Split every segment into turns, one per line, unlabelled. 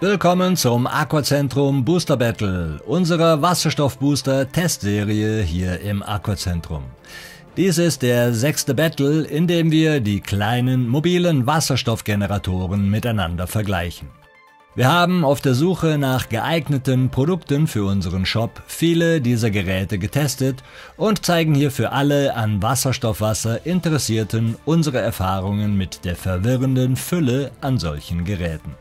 Willkommen zum Aquacentrum Booster Battle, unserer Wasserstoffbooster-Testserie hier im Aquacentrum. Dies ist der 6. Battle, in dem wir die kleinen mobilen Wasserstoffgeneratoren miteinander vergleichen. Wir haben auf der Suche nach geeigneten Produkten für unseren Shop viele dieser Geräte getestet und zeigen hier für alle an Wasserstoffwasser Interessierten unsere Erfahrungen mit der verwirrenden Fülle an solchen Geräten.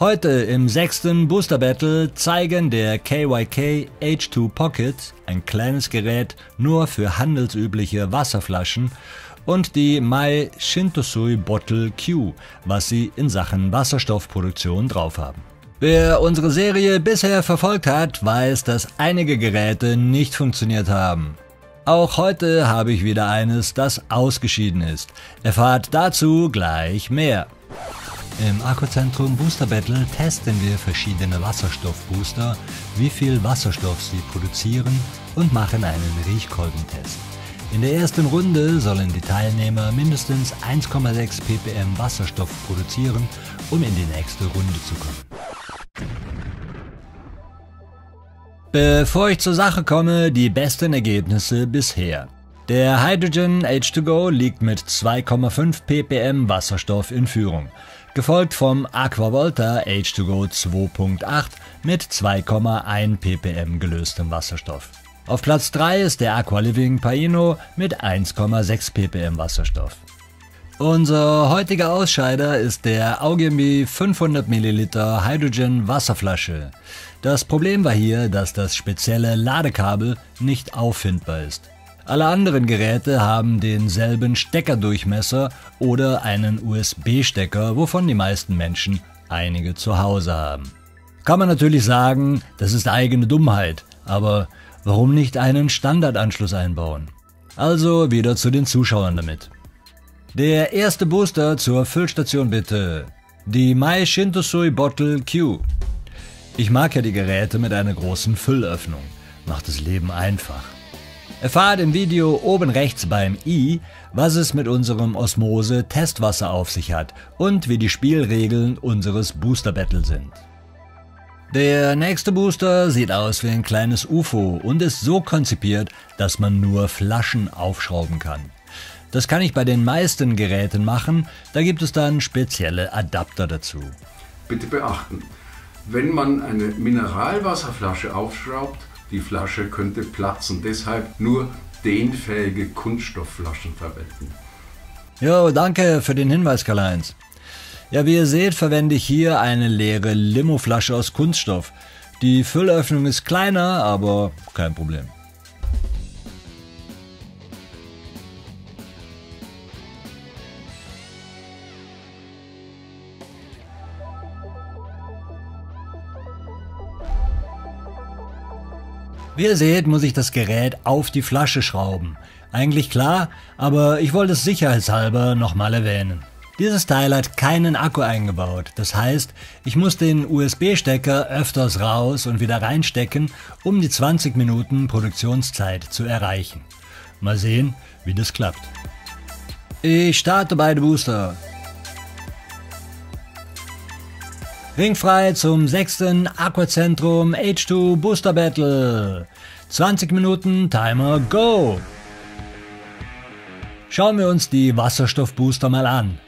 Heute im 6. Booster Battle zeigen der KYK H2 Pocket, ein kleines Gerät nur für handelsübliche Wasserflaschen, und die Mai Shintosui Bottle Q, was sie in Sachen Wasserstoffproduktion drauf haben. Wer unsere Serie bisher verfolgt hat, weiß, dass einige Geräte nicht funktioniert haben. Auch heute habe ich wieder eines, das ausgeschieden ist. Erfahrt dazu gleich mehr. Im Aquacentrum Booster Battle testen wir verschiedene Wasserstoffbooster, wie viel Wasserstoff sie produzieren, und machen einen Riechkolbentest. In der ersten Runde sollen die Teilnehmer mindestens 1,6 ppm Wasserstoff produzieren, um in die nächste Runde zu kommen. Bevor ich zur Sache komme, die besten Ergebnisse bisher. Der Hydrogen H2Go liegt mit 2,5 ppm Wasserstoff in Führung, gefolgt vom Aquavolta H2Go 2.8 mit 2,1 ppm gelöstem Wasserstoff. Auf Platz 3 ist der Aqualiving Paino mit 1,6 ppm Wasserstoff. Unser heutiger Ausscheider ist der Augiembi 500 ml Hydrogen Wasserflasche. Das Problem war hier, dass das spezielle Ladekabel nicht auffindbar ist. Alle anderen Geräte haben denselben Steckerdurchmesser oder einen USB-Stecker, wovon die meisten Menschen einige zu Hause haben. Kann man natürlich sagen, das ist eigene Dummheit, aber warum nicht einen Standardanschluss einbauen? Also wieder zu den Zuschauern damit. Der erste Booster zur Füllstation bitte. Die Mai Shintosui Bottle Q. Ich mag ja die Geräte mit einer großen Füllöffnung. Macht das Leben einfach. Erfahrt im Video oben rechts beim i, was es mit unserem Osmose-Testwasser auf sich hat und wie die Spielregeln unseres Booster Battle sind. Der nächste Booster sieht aus wie ein kleines UFO und ist so konzipiert, dass man nur Flaschen aufschrauben kann. Das kann ich bei den meisten Geräten machen, da gibt es dann spezielle Adapter dazu.
Bitte beachten, wenn man eine Mineralwasserflasche aufschraubt, die Flasche könnte platzen, deshalb nur dehnfähige Kunststoffflaschen verwenden.
Jo, danke für den Hinweis, Karl-Heinz. Ja, wie ihr seht, verwende ich hier eine leere Limoflasche aus Kunststoff. Die Füllöffnung ist kleiner, aber kein Problem. Wie ihr seht, muss ich das Gerät auf die Flasche schrauben. Eigentlich klar, aber ich wollte es sicherheitshalber nochmal erwähnen. Dieses Teil hat keinen Akku eingebaut, das heißt, ich muss den USB-Stecker öfters raus und wieder reinstecken, um die 20 Minuten Produktionszeit zu erreichen. Mal sehen, wie das klappt. Ich starte beide Booster. Ringfrei zum 6. Aquacentrum H2 Booster Battle. 20 Minuten Timer Go! Schauen wir uns die Wasserstoffbooster mal an.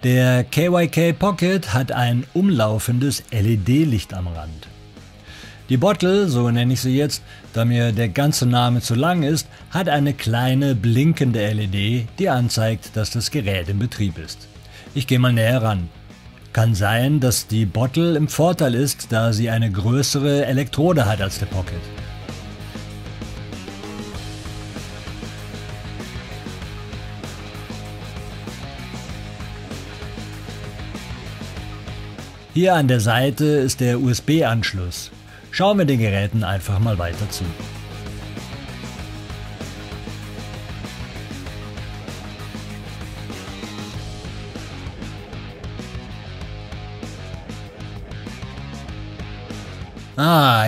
Der KYK Pocket hat ein umlaufendes LED-Licht am Rand. Die Bottle, so nenne ich sie jetzt, da mir der ganze Name zu lang ist, hat eine kleine blinkende LED, die anzeigt, dass das Gerät in Betrieb ist. Ich gehe mal näher ran. Kann sein, dass die Bottle im Vorteil ist, da sie eine größere Elektrode hat als der Pocket. Hier an der Seite ist der USB-Anschluss. Schauen wir den Geräten einfach mal weiter zu.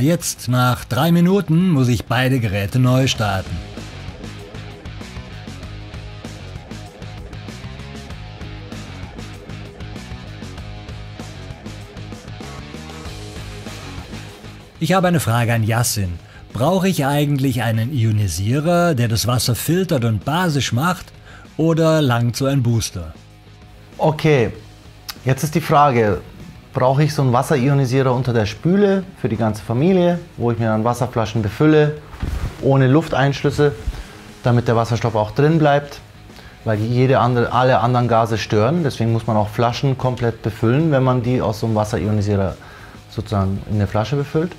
Jetzt nach 3 Minuten muss ich beide Geräte neu starten. Ich habe eine Frage an Yassin. Brauche ich eigentlich einen Ionisierer, der das Wasser filtert und basisch macht, oder langt so ein Booster?
Okay, jetzt ist die Frage, brauche ich so einen Wasserionisierer unter der Spüle für die ganze Familie, wo ich mir dann Wasserflaschen befülle, ohne Lufteinschlüsse, damit der Wasserstoff auch drin bleibt, weil alle anderen Gase stören. Deswegen muss man auch Flaschen komplett befüllen, wenn man die aus so einem Wasserionisierer sozusagen in eine Flasche befüllt.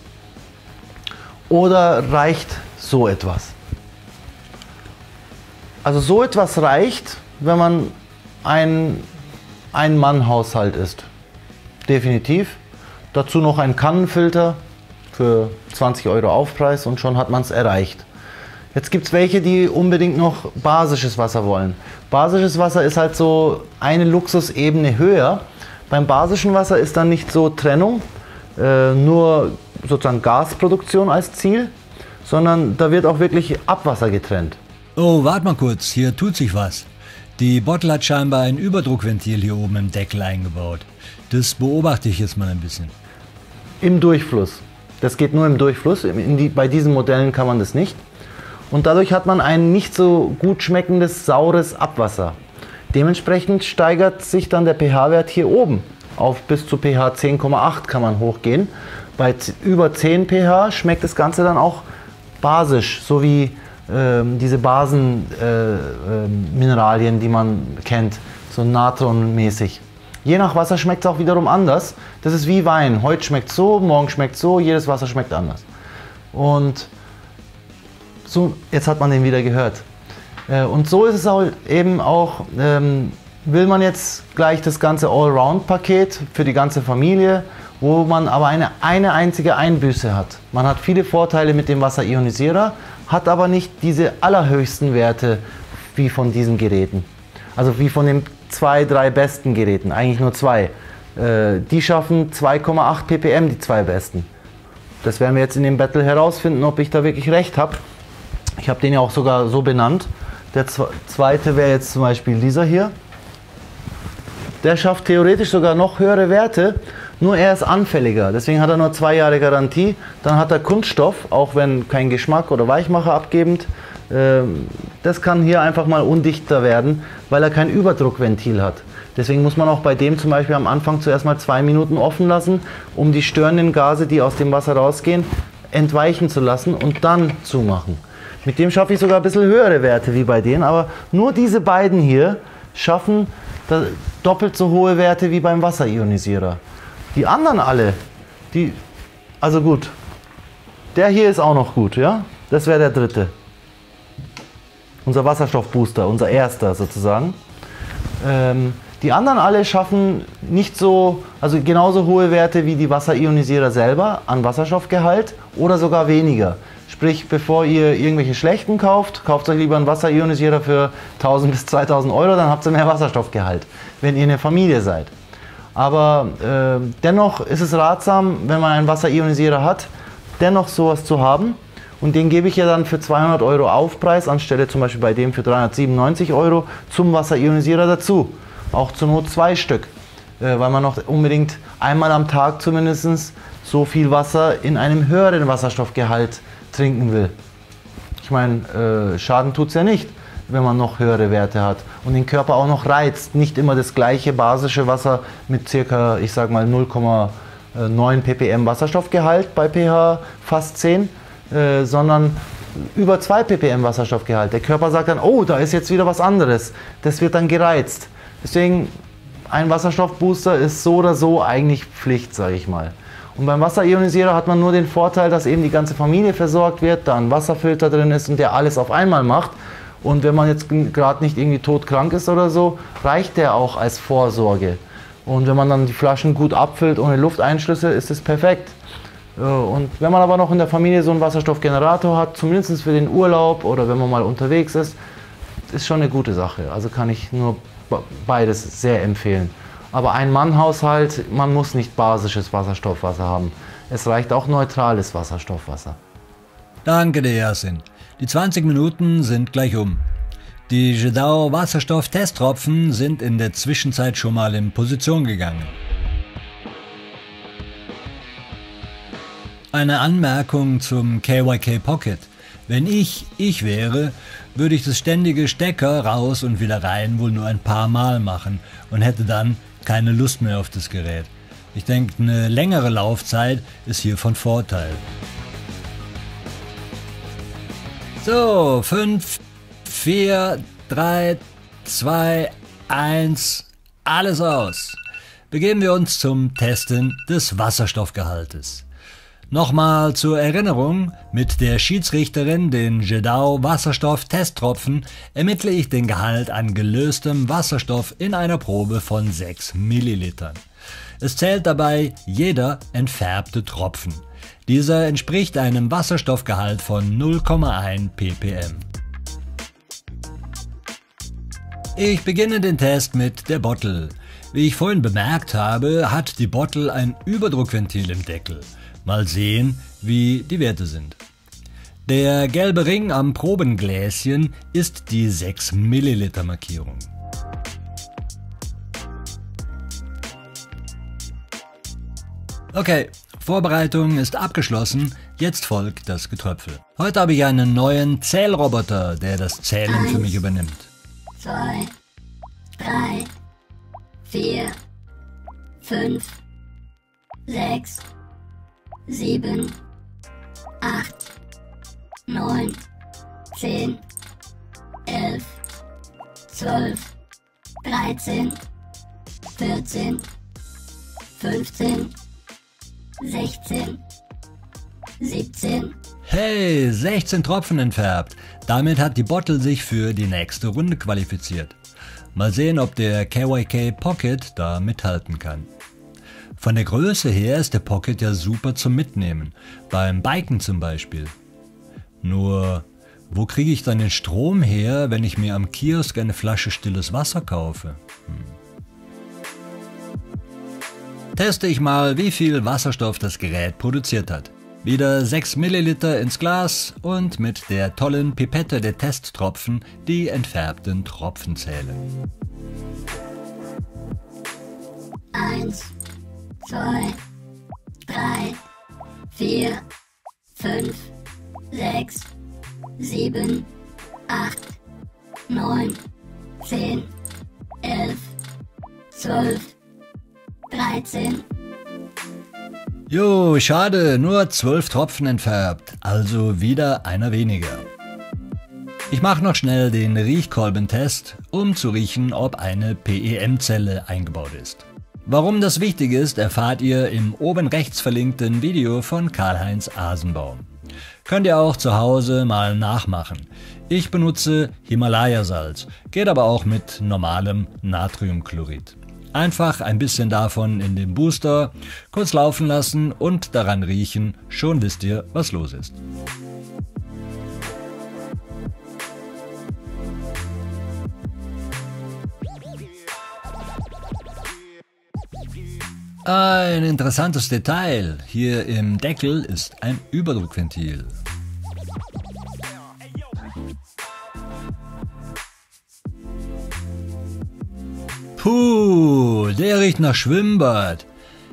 Oder reicht so etwas? Also so etwas reicht, wenn man ein Ein-Mann-Haushalt ist. Definitiv. Dazu noch ein Kannenfilter für 20 € Aufpreis und schon hat man es erreicht. Jetzt gibt es welche, die unbedingt noch basisches Wasser wollen. Basisches Wasser ist halt so eine Luxusebene höher. Beim basischen Wasser ist dann nicht so Trennung, nur sozusagen Gasproduktion als Ziel, sondern da wird auch wirklich Abwasser getrennt.
Oh, warte mal kurz, hier tut sich was. Die Bottle hat scheinbar ein Überdruckventil hier oben im Deckel eingebaut. Das beobachte ich jetzt mal ein bisschen.
Im Durchfluss. Das geht nur im Durchfluss. Bei diesen Modellen kann man das nicht. Und dadurch hat man ein nicht so gut schmeckendes, saures Abwasser. Dementsprechend steigert sich dann der pH-Wert hier oben. Auf bis zu pH 10,8 kann man hochgehen. Bei über 10 pH schmeckt das Ganze dann auch basisch, so wie diese Basenmineralien, die man kennt, so natronmäßig. Je nach Wasser schmeckt es auch wiederum anders. Das ist wie Wein. Heute schmeckt es so, morgen schmeckt es so, jedes Wasser schmeckt anders. Und so, jetzt hat man den wieder gehört. Und so ist es auch eben auch, will man jetzt gleich das ganze Allround-Paket für die ganze Familie, wo man aber eine einzige Einbüße hat. Man hat viele Vorteile mit dem Wasserionisierer, hat aber nicht diese allerhöchsten Werte wie von diesen Geräten. Also wie von den 2, 3 besten Geräten, eigentlich nur 2. Die schaffen 2,8 ppm, die 2 besten. Das werden wir jetzt in dem Battle herausfinden, ob ich da wirklich recht habe. Ich habe den ja auch sogar so benannt. Der zweite wäre jetzt zum Beispiel dieser hier. Der schafft theoretisch sogar noch höhere Werte, nur er ist anfälliger. Deswegen hat er nur 2 Jahre Garantie. Dann hat er Kunststoff, auch wenn kein Geschmack oder Weichmacher abgebend. Das kann hier einfach mal undichter werden, weil er kein Überdruckventil hat. Deswegen muss man auch bei dem zum Beispiel am Anfang zuerst mal 2 Minuten offen lassen, um die störenden Gase, die aus dem Wasser rausgehen, entweichen zu lassen und dann zumachen. Mit dem schaffe ich sogar ein bisschen höhere Werte wie bei denen, aber nur diese beiden hier schaffen doppelt so hohe Werte wie beim Wasserionisierer. Die anderen alle, also gut, der hier ist auch noch gut, ja? Das wäre der dritte. Unser Wasserstoffbooster, unser erster sozusagen. Die anderen alle schaffen nicht so, also genauso hohe Werte wie die Wasserionisierer selber an Wasserstoffgehalt oder sogar weniger. Sprich, bevor ihr irgendwelche schlechten kauft euch lieber einen Wasserionisierer für 1000 bis 2000 €, dann habt ihr mehr Wasserstoffgehalt, wenn ihr eine Familie seid. Aber dennoch ist es ratsam, wenn man einen Wasserionisierer hat, dennoch sowas zu haben. Und den gebe ich ja dann für 200 € Aufpreis, anstelle zum Beispiel bei dem für 397 € zum Wasserionisierer dazu. Auch zur Not 2 Stück, weil man noch unbedingt einmal am Tag zumindest so viel Wasser in einem höheren Wasserstoffgehalt trinken will. Ich meine, Schaden tut es ja nicht, wenn man noch höhere Werte hat und den Körper auch noch reizt. Nicht immer das gleiche basische Wasser mit circa, ich sag mal 0,9 ppm Wasserstoffgehalt bei pH fast 10, sondern über 2 ppm Wasserstoffgehalt. Der Körper sagt dann, oh, da ist jetzt wieder was anderes. Das wird dann gereizt. Deswegen, ein Wasserstoffbooster ist so oder so eigentlich Pflicht, sage ich mal. Und beim Wasserionisierer hat man nur den Vorteil, dass eben die ganze Familie versorgt wird, da ein Wasserfilter drin ist und der alles auf einmal macht. Und wenn man jetzt gerade nicht irgendwie todkrank ist oder so, reicht der auch als Vorsorge. Und wenn man dann die Flaschen gut abfüllt ohne Lufteinschlüsse, ist es perfekt. Und wenn man aber noch in der Familie so einen Wasserstoffgenerator hat, zumindest für den Urlaub oder wenn man mal unterwegs ist schon eine gute Sache. Also kann ich nur beides sehr empfehlen. Aber ein Mann-Haushalt, man muss nicht basisches Wasserstoffwasser haben. Es reicht auch neutrales Wasserstoffwasser.
Danke dir, Yassin. Die 20 Minuten sind gleich um. Die Jedao Wasserstoff-Testtropfen sind in der Zwischenzeit schon mal in Position gegangen. Eine Anmerkung zum KYK Pocket. Wenn ich wäre, würde ich das ständige Stecker raus und wieder rein wohl nur ein paar Mal machen und hätte dann keine Lust mehr auf das Gerät. Ich denke, eine längere Laufzeit ist hier von Vorteil. So, 5, 4, 3, 2, 1, alles aus. Begeben wir uns zum Testen des Wasserstoffgehaltes. Nochmal zur Erinnerung, mit der Schiedsrichterin, den Jedao Wasserstoff-Testtropfen, ermittle ich den Gehalt an gelöstem Wasserstoff in einer Probe von 6 Millilitern. Es zählt dabei jeder entfärbte Tropfen. Dieser entspricht einem Wasserstoffgehalt von 0,1 ppm. Ich beginne den Test mit der Bottle. Wie ich vorhin bemerkt habe, hat die Bottle ein Überdruckventil im Deckel. Mal sehen, wie die Werte sind. Der gelbe Ring am Probengläschen ist die 6 Milliliter Markierung. Okay, Vorbereitung ist abgeschlossen, jetzt folgt das Getröpfel. Heute habe ich einen neuen Zählroboter, der das Zählen für mich übernimmt.
2, 3, 4, 5, 6, 7, 8, 9, 10, 11, 12, 13, 14, 15, 16, 17.
Hey, 16 Tropfen entfärbt. Damit hat die Bottle sich für die nächste Runde qualifiziert. Mal sehen, ob der KYK Pocket da mithalten kann. Von der Größe her ist der Pocket ja super zum Mitnehmen, beim Biken zum Beispiel. Nur, wo kriege ich dann den Strom her, wenn ich mir am Kiosk eine Flasche stilles Wasser kaufe? Teste ich mal, wie viel Wasserstoff das Gerät produziert hat. Wieder 6 Milliliter ins Glas und mit der tollen Pipette der Testtropfen die entfärbten Tropfen zählen.
1, 2, 3, 4, 5, 6, 7, 8, 9, 10, 11, 12, 13.
Jo, schade, nur 12 Tropfen entfärbt, also wieder einer weniger. Ich mache noch schnell den Riechkolbentest, um zu riechen, ob eine PEM-Zelle eingebaut ist. Warum das wichtig ist, erfahrt ihr im oben rechts verlinkten Video von Karl-Heinz Asenbaum. Könnt ihr auch zu Hause mal nachmachen. Ich benutze Himalaya-Salz, geht aber auch mit normalem Natriumchlorid. Einfach ein bisschen davon in den Booster, kurz laufen lassen und daran riechen, schon wisst ihr, was los ist. Ein interessantes Detail, hier im Deckel ist ein Überdruckventil. Puh, der riecht nach Schwimmbad.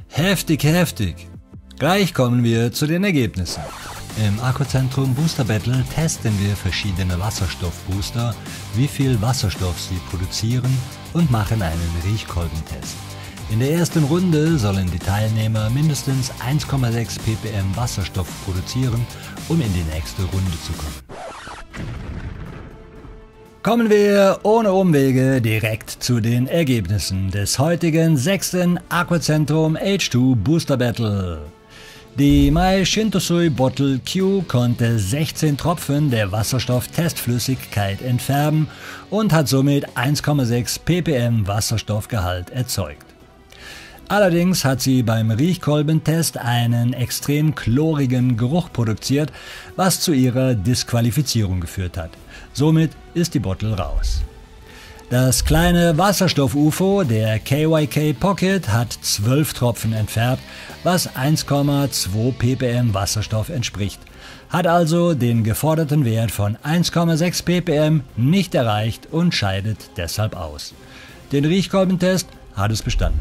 Heftig, heftig. Gleich kommen wir zu den Ergebnissen. Im Akkuzentrum Booster Battle testen wir verschiedene Wasserstoffbooster, wie viel Wasserstoff sie produzieren und machen einen Riechkolbentest. In der ersten Runde sollen die Teilnehmer mindestens 1,6 ppm Wasserstoff produzieren, um in die nächste Runde zu kommen. Kommen wir ohne Umwege direkt zu den Ergebnissen des heutigen 6. Akkuzentrum H2 Booster Battle. Die Mai Shintosui Bottle Q konnte 16 Tropfen der Wasserstofftestflüssigkeit entfärben und hat somit 1,6 ppm Wasserstoffgehalt erzeugt. Allerdings hat sie beim Riechkolbentest einen extrem chlorigen Geruch produziert, was zu ihrer Disqualifizierung geführt hat. Somit ist die Bottle raus. Das kleine Wasserstoff-UFO, der KYK Pocket, hat 12 Tropfen entfärbt, was 1,2 ppm Wasserstoff entspricht, hat also den geforderten Wert von 1,6 ppm nicht erreicht und scheidet deshalb aus. Den Riechkolbentest hat es bestanden.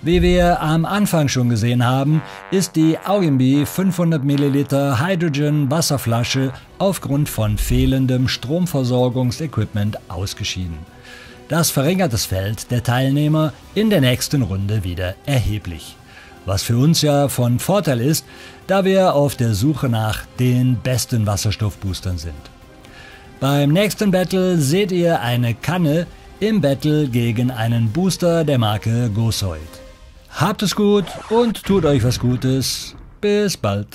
Wie wir am Anfang schon gesehen haben, ist die Augimbi 500 ml Hydrogen Wasserflasche aufgrund von fehlendem Stromversorgungsequipment ausgeschieden. Das verringert das Feld der Teilnehmer in der nächsten Runde wieder erheblich. Was für uns ja von Vorteil ist, da wir auf der Suche nach den besten Wasserstoffboostern sind. Beim nächsten Battle seht ihr eine Kanne im Battle gegen einen Booster der Marke Gosoid. Habt es gut und tut euch was Gutes. Bis bald.